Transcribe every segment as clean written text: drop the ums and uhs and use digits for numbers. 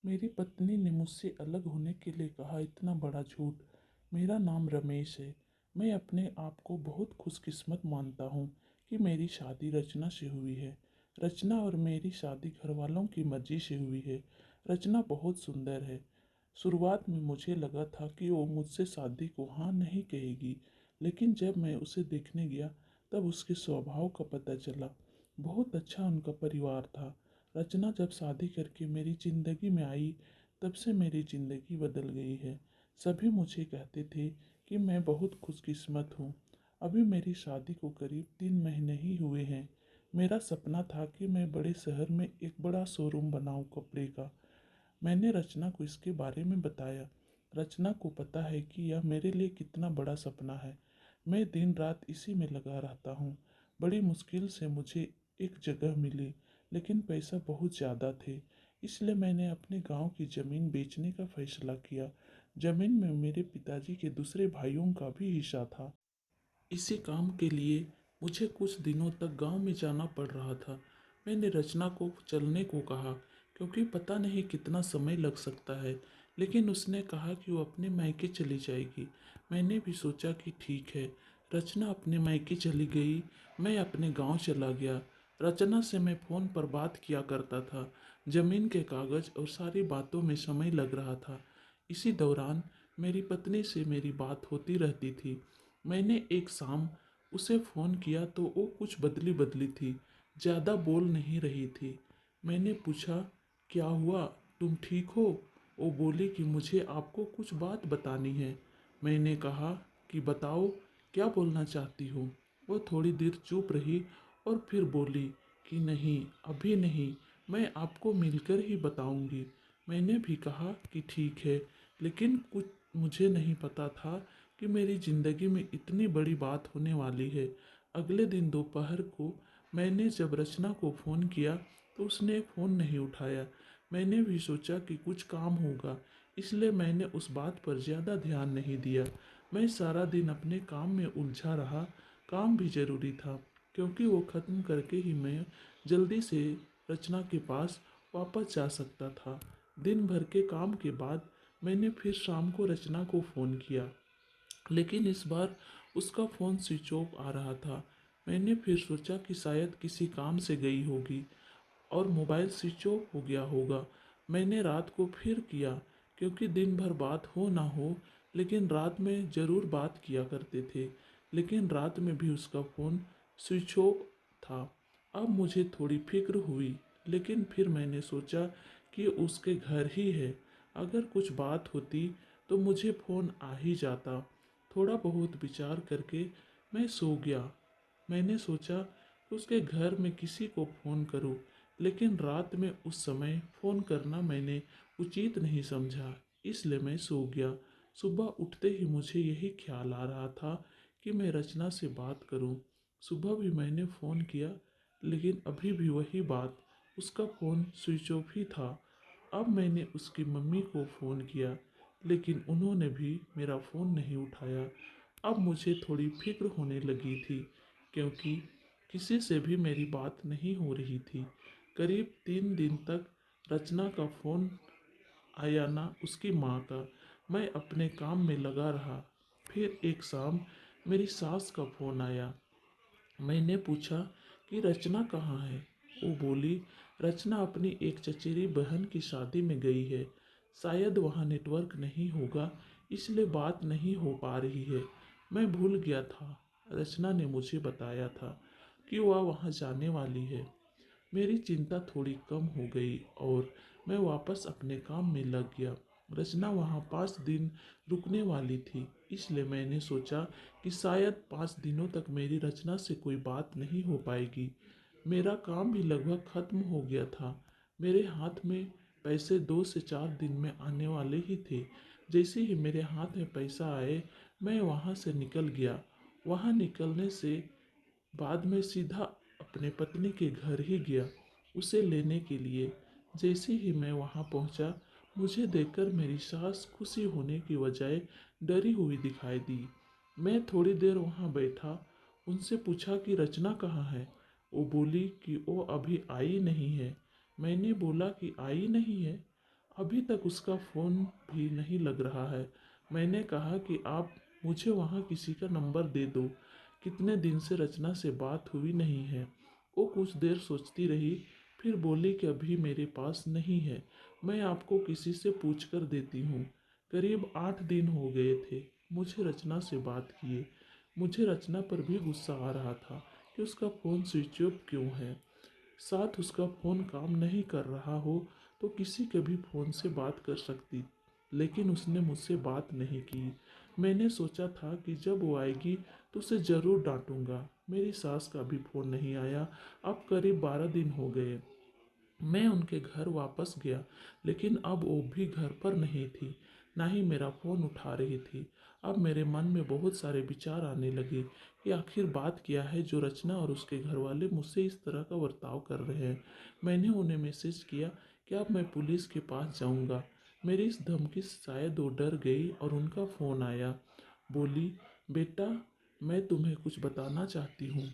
मेरी पत्नी ने मुझसे अलग होने के लिए कहा इतना बड़ा झूठ। मेरा नाम रमेश है। मैं अपने आप को बहुत खुशकिस्मत मानता हूँ कि मेरी शादी रचना से हुई है। रचना और मेरी शादी घर वालों की मर्जी से हुई है। रचना बहुत सुंदर है। शुरुआत में मुझे लगा था कि वो मुझसे शादी को हाँ नहीं कहेगी, लेकिन जब मैं उसे देखने गया तब उसके स्वभाव का पता चला। बहुत अच्छा उनका परिवार था। रचना जब शादी करके मेरी ज़िंदगी में आई तब से मेरी ज़िंदगी बदल गई है। सभी मुझे कहते थे कि मैं बहुत खुशकिस्मत हूँ। अभी मेरी शादी को करीब 3 महीने ही हुए हैं। मेरा सपना था कि मैं बड़े शहर में एक बड़ा शोरूम बनाऊं कपड़े का। मैंने रचना को इसके बारे में बताया। रचना को पता है कि यह मेरे लिए कितना बड़ा सपना है। मैं दिन रात इसी में लगा रहता हूँ। बड़ी मुश्किल से मुझे एक जगह मिली, लेकिन पैसा बहुत ज़्यादा थे। इसलिए मैंने अपने गांव की ज़मीन बेचने का फैसला किया। ज़मीन में मेरे पिताजी के दूसरे भाइयों का भी हिस्सा था। इसी काम के लिए मुझे कुछ दिनों तक गांव में जाना पड़ रहा था। मैंने रचना को चलने को कहा, क्योंकि पता नहीं कितना समय लग सकता है, लेकिन उसने कहा कि वो अपने मायके चली जाएगी। मैंने भी सोचा कि ठीक है। रचना अपने मायके चली गई। मैं अपने गांव चला गया। रचना से मैं फ़ोन पर बात किया करता था। ज़मीन के कागज़ और सारी बातों में समय लग रहा था। इसी दौरान मेरी पत्नी से मेरी बात होती रहती थी। मैंने एक शाम उसे फ़ोन किया तो वो कुछ बदली बदली थी, ज़्यादा बोल नहीं रही थी। मैंने पूछा, क्या हुआ, तुम ठीक हो? वो बोली कि मुझे आपको कुछ बात बतानी है। मैंने कहा कि बताओ, क्या बोलना चाहती हो? वो थोड़ी देर चुप रही और फिर बोली कि नहीं, अभी नहीं, मैं आपको मिलकर ही बताऊंगी। मैंने भी कहा कि ठीक है, लेकिन कुछ मुझे नहीं पता था कि मेरी ज़िंदगी में इतनी बड़ी बात होने वाली है। अगले दिन दोपहर को मैंने जब रचना को फ़ोन किया तो उसने फ़ोन नहीं उठाया। मैंने भी सोचा कि कुछ काम होगा, इसलिए मैंने उस बात पर ज़्यादा ध्यान नहीं दिया। मैं सारा दिन अपने काम में उलझा रहा। काम भी ज़रूरी था, क्योंकि वो ख़त्म करके ही मैं जल्दी से रचना के पास वापस जा सकता था। दिन भर के काम के बाद मैंने फिर शाम को रचना को फ़ोन किया, लेकिन इस बार उसका फ़ोन स्विच ऑफ आ रहा था। मैंने फिर सोचा कि शायद किसी काम से गई होगी और मोबाइल स्विच ऑफ हो गया होगा। मैंने रात को फिर किया, क्योंकि दिन भर बात हो ना हो, लेकिन रात में ज़रूर बात किया करते थे। लेकिन रात में भी उसका फ़ोन स्विच ऑफ था। अब मुझे थोड़ी फिक्र हुई, लेकिन फिर मैंने सोचा कि उसके घर ही है। अगर कुछ बात होती तो मुझे फ़ोन आ ही जाता। थोड़ा बहुत विचार करके मैं सो गया। मैंने सोचा कि उसके घर में किसी को फ़ोन करूं, लेकिन रात में उस समय फ़ोन करना मैंने उचित नहीं समझा, इसलिए मैं सो गया। सुबह उठते ही मुझे यही ख्याल आ रहा था कि मैं रचना से बात करूं। सुबह भी मैंने फ़ोन किया, लेकिन अभी भी वही बात, उसका फ़ोन स्विच ऑफ ही था। अब मैंने उसकी मम्मी को फ़ोन किया, लेकिन उन्होंने भी मेरा फ़ोन नहीं उठाया। अब मुझे थोड़ी फिक्र होने लगी थी, क्योंकि किसी से भी मेरी बात नहीं हो रही थी। करीब 3 दिन तक रचना का फ़ोन आया ना उसकी माँ का। मैं अपने काम में लगा रहा। फिर एक शाम मेरी सास का फ़ोन आया। मैंने पूछा कि रचना कहाँ है। वो बोली, रचना अपनी एक चचेरी बहन की शादी में गई है। शायद वहाँ नेटवर्क नहीं होगा, इसलिए बात नहीं हो पा रही है। मैं भूल गया था। रचना ने मुझे बताया था कि वह वहाँ जाने वाली है। मेरी चिंता थोड़ी कम हो गई और मैं वापस अपने काम में लग गया। रचना वहाँ 5 दिन रुकने वाली थी, इसलिए मैंने सोचा कि शायद 5 दिनों तक मेरी रचना से कोई बात नहीं हो पाएगी। मेरा काम भी लगभग ख़त्म हो गया था। मेरे हाथ में पैसे 2 से 4 दिन में आने वाले ही थे। जैसे ही मेरे हाथ में पैसा आए, मैं वहाँ से निकल गया। वहाँ निकलने से बाद में सीधा अपने पत्नी के घर ही गया उसे लेने के लिए। जैसे ही मैं वहां पहुंचा, मुझे देखकर मेरी सास खुशी होने की बजाय डरी हुई दिखाई दी। मैं थोड़ी देर वहां बैठा, उनसे पूछा कि रचना कहाँ है। वो बोली कि वो अभी आई नहीं है। मैंने बोला कि आई नहीं है, अभी तक उसका फ़ोन भी नहीं लग रहा है। मैंने कहा कि आप मुझे वहाँ किसी का नंबर दे दो, कितने दिन से रचना से बात हुई नहीं है। वो कुछ देर सोचती रही, फिर बोली कि अभी मेरे पास नहीं है, मैं आपको किसी से पूछ कर देती हूँ। करीब 8 दिन हो गए थे मुझे रचना से बात किए। मुझे रचना पर भी गुस्सा आ रहा था कि उसका फ़ोन स्विच ऑफ क्यों है। साथ उसका फ़ोन काम नहीं कर रहा हो तो किसी के भी फ़ोन से बात कर सकती, लेकिन उसने मुझसे बात नहीं की। मैंने सोचा था कि जब वो आएगी तो उसे ज़रूर डांटूंगा। मेरी सास का भी फ़ोन नहीं आया। अब करीब 12 दिन हो गए। मैं उनके घर वापस गया, लेकिन अब वो भी घर पर नहीं थी, ना ही मेरा फ़ोन उठा रही थी। अब मेरे मन में बहुत सारे विचार आने लगे कि आखिर बात क्या है जो रचना और उसके घर वाले मुझसे इस तरह का बर्ताव कर रहे हैं। मैंने उन्हें मैसेज किया कि अब मैं पुलिस के पास जाऊंगा। मेरी इस धमकी से शायद वो डर गई और उनका फ़ोन आया। बोली, बेटा, मैं तुम्हें कुछ बताना चाहती हूँ,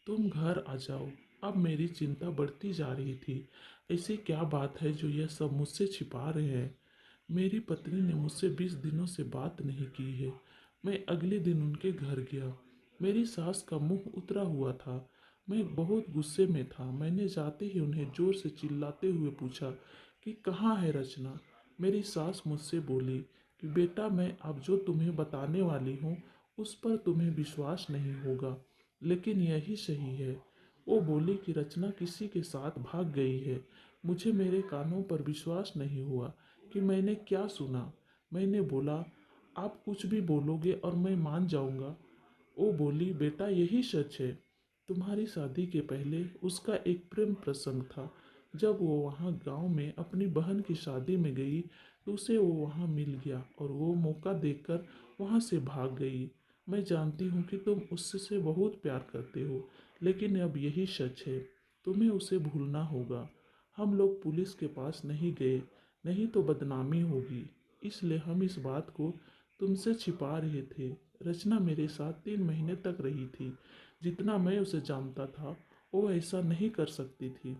तुम घर आ जाओ। अब मेरी चिंता बढ़ती जा रही थी। ऐसी क्या बात है जो यह सब मुझसे छिपा रहे हैं। मेरी पत्नी ने मुझसे 20 दिनों से बात नहीं की है। मैं अगले दिन उनके घर गया। मेरी सास का मुंह उतरा हुआ था। मैं बहुत गुस्से में था। मैंने जाते ही उन्हें जोर से चिल्लाते हुए पूछा कि कहाँ है रचना। मेरी सास मुझसे बोली कि बेटा, मैं अब जो तुम्हें बताने वाली हूँ उस पर तुम्हें विश्वास नहीं होगा, लेकिन यही सही है। वो बोली कि रचना किसी के साथ भाग गई है। मुझे मेरे कानों पर विश्वास नहीं हुआ कि मैंने क्या सुना। मैंने बोला, आप कुछ भी बोलोगे और मैं मान जाऊंगा। वो बोली, बेटा, यही सच है। तुम्हारी शादी के पहले उसका एक प्रेम प्रसंग था। जब वो वहाँ गांव में अपनी बहन की शादी में गई तो उसे वो वहाँ मिल गया और वो मौका देखकर वहाँ से भाग गई। मैं जानती हूँ कि तुम उससे बहुत प्यार करते हो, लेकिन अब यही सच है। तुम्हें उसे भूलना होगा। हम लोग पुलिस के पास नहीं गए, नहीं तो बदनामी होगी, इसलिए हम इस बात को तुमसे छिपा रहे थे। रचना मेरे साथ 3 महीने तक रही थी। जितना मैं उसे जानता था वो ऐसा नहीं कर सकती थी,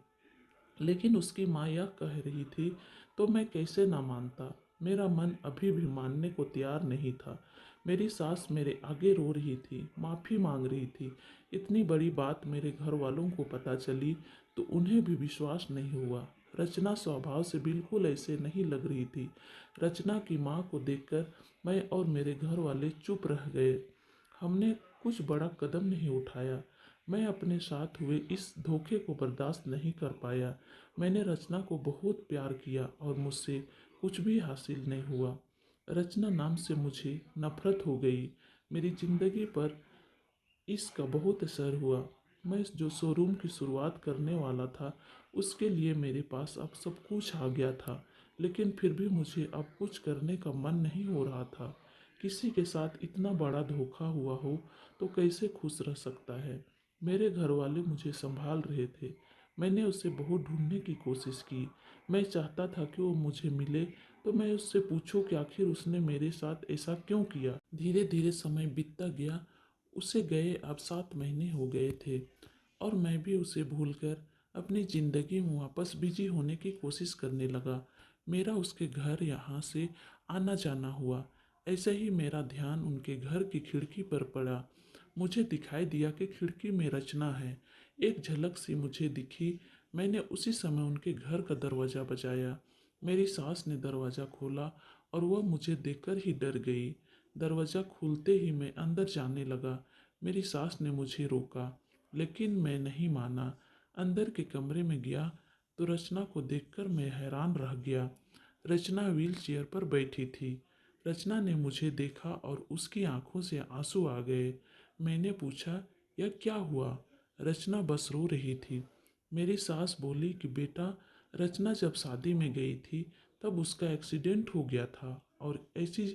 लेकिन उसकी माँ यह कह रही थी तो मैं कैसे ना मानता। मेरा मन अभी भी मानने को तैयार नहीं था। मेरी सास मेरे आगे रो रही थी, माफ़ी मांग रही थी। इतनी बड़ी बात मेरे घर वालों को पता चली तो उन्हें भी विश्वास नहीं हुआ। रचना स्वभाव से बिल्कुल ऐसे नहीं लग रही थी। रचना की माँ को देखकर मैं और मेरे घर वाले चुप रह गए। हमने कुछ बड़ा कदम नहीं उठाया। मैं अपने साथ हुए इस धोखे को बर्दाश्त नहीं कर पाया। मैंने रचना को बहुत प्यार किया और मुझसे कुछ भी हासिल नहीं हुआ। रचना नाम से मुझे नफरत हो गई। मेरी ज़िंदगी पर इसका बहुत असर हुआ। मैं जो शोरूम की शुरुआत करने वाला था उसके लिए मेरे पास अब सब कुछ आ गया था, लेकिन फिर भी मुझे अब कुछ करने का मन नहीं हो रहा था। किसी के साथ इतना बड़ा धोखा हुआ हो तो कैसे खुश रह सकता है। मेरे घर वाले मुझे संभाल रहे थे। मैंने उसे बहुत ढूंढने की कोशिश की। मैं चाहता था कि वो मुझे मिले तो मैं उससे पूछूं कि आखिर उसने मेरे साथ ऐसा क्यों किया। धीरे धीरे समय बीतता गया। उसे गए अब 7 महीने हो गए थे और मैं भी उसे भूलकर अपनी ज़िंदगी में वापस बिजी होने की कोशिश करने लगा। मेरा उसके घर यहाँ से आना जाना हुआ। ऐसे ही मेरा ध्यान उनके घर की खिड़की पर पड़ा। मुझे दिखाई दिया कि खिड़की में रचना है। एक झलक सी मुझे दिखी। मैंने उसी समय उनके घर का दरवाज़ा बजाया। मेरी सास ने दरवाज़ा खोला और वह मुझे देखकर ही डर गई। दरवाज़ा खुलते ही मैं अंदर जाने लगा। मेरी सास ने मुझे रोका, लेकिन मैं नहीं माना। अंदर के कमरे में गया तो रचना को देखकर मैं हैरान रह गया। रचना व्हील चेयर पर बैठी थी। रचना ने मुझे देखा और उसकी आंखों से आंसू आ गए। मैंने पूछा, यह क्या हुआ? रचना बस रो रही थी। मेरी सास बोली कि बेटा, रचना जब शादी में गई थी तब उसका एक्सीडेंट हो गया था और ऐसी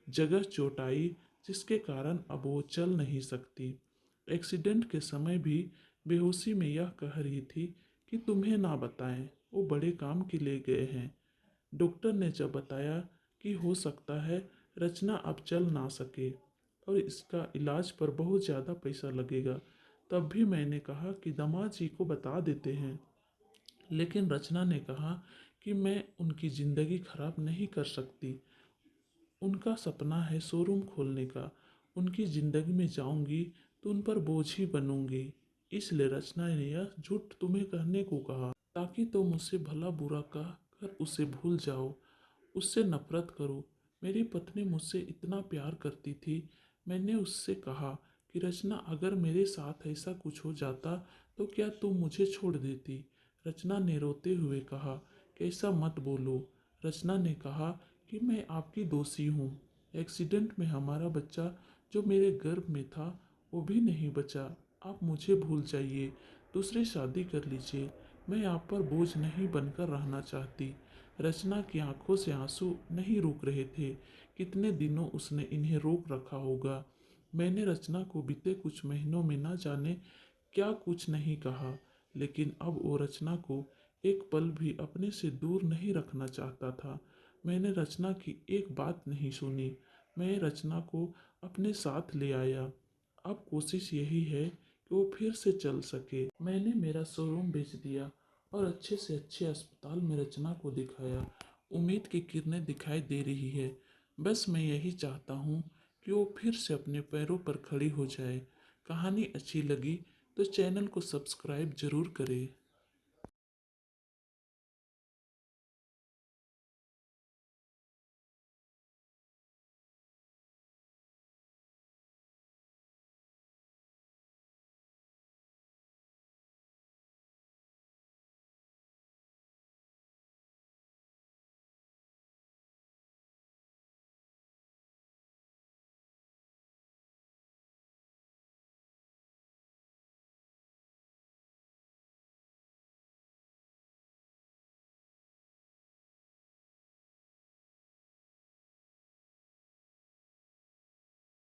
जगह चोट आई जिसके कारण अब वो चल नहीं सकती। एक्सीडेंट के समय भी बेहोशी में यह कह रही थी कि तुम्हें ना बताएं, वो बड़े काम के लिए गए हैं। डॉक्टर ने जब बताया कि हो सकता है रचना अब चल ना सके और इसका इलाज पर बहुत ज़्यादा पैसा लगेगा, तब भी मैंने कहा कि दामाद जी को बता देते हैं। लेकिन रचना ने कहा कि मैं उनकी ज़िंदगी ख़राब नहीं कर सकती। उनका सपना है शोरूम खोलने का। उनकी ज़िंदगी में जाऊंगी तो उन पर बोझ ही बनूंगी। इसलिए रचना ने यह झूठ तुम्हें कहने को कहा, ताकि तुम उससे भला बुरा कह कर उसे भूल जाओ, उससे नफरत करो। मेरी पत्नी मुझसे इतना प्यार करती थी। मैंने उससे कहा कि रचना, अगर मेरे साथ ऐसा कुछ हो जाता तो क्या तुम मुझे छोड़ देती? रचना ने रोते हुए कहा कि ऐसा मत बोलो। रचना ने कहा कि मैं आपकी दोषी हूँ। एक्सीडेंट में हमारा बच्चा जो मेरे गर्भ में था वो भी नहीं बचा। आप मुझे भूल जाइए, दूसरी शादी कर लीजिए। मैं आप पर बोझ नहीं बनकर रहना चाहती। रचना की आंखों से आंसू नहीं रुक रहे थे। कितने दिनों उसने इन्हें रोक रखा होगा। मैंने रचना को बीते कुछ महीनों में न जाने क्या कुछ नहीं कहा, लेकिन अब वो रचना को एक पल भी अपने से दूर नहीं रखना चाहता था। मैंने रचना की एक बात नहीं सुनी। मैं रचना को अपने साथ ले आया। अब कोशिश यही है कि वो फिर से चल सके। मैंने मेरा शोरूम बेच दिया और अच्छे से अच्छे अस्पताल में रचना को दिखाया। उम्मीद की किरणें दिखाई दे रही है। बस मैं यही चाहता हूँ कि वो फिर से अपने पैरों पर खड़ी हो जाए। कहानी अच्छी लगी तो चैनल को सब्सक्राइब जरूर करें।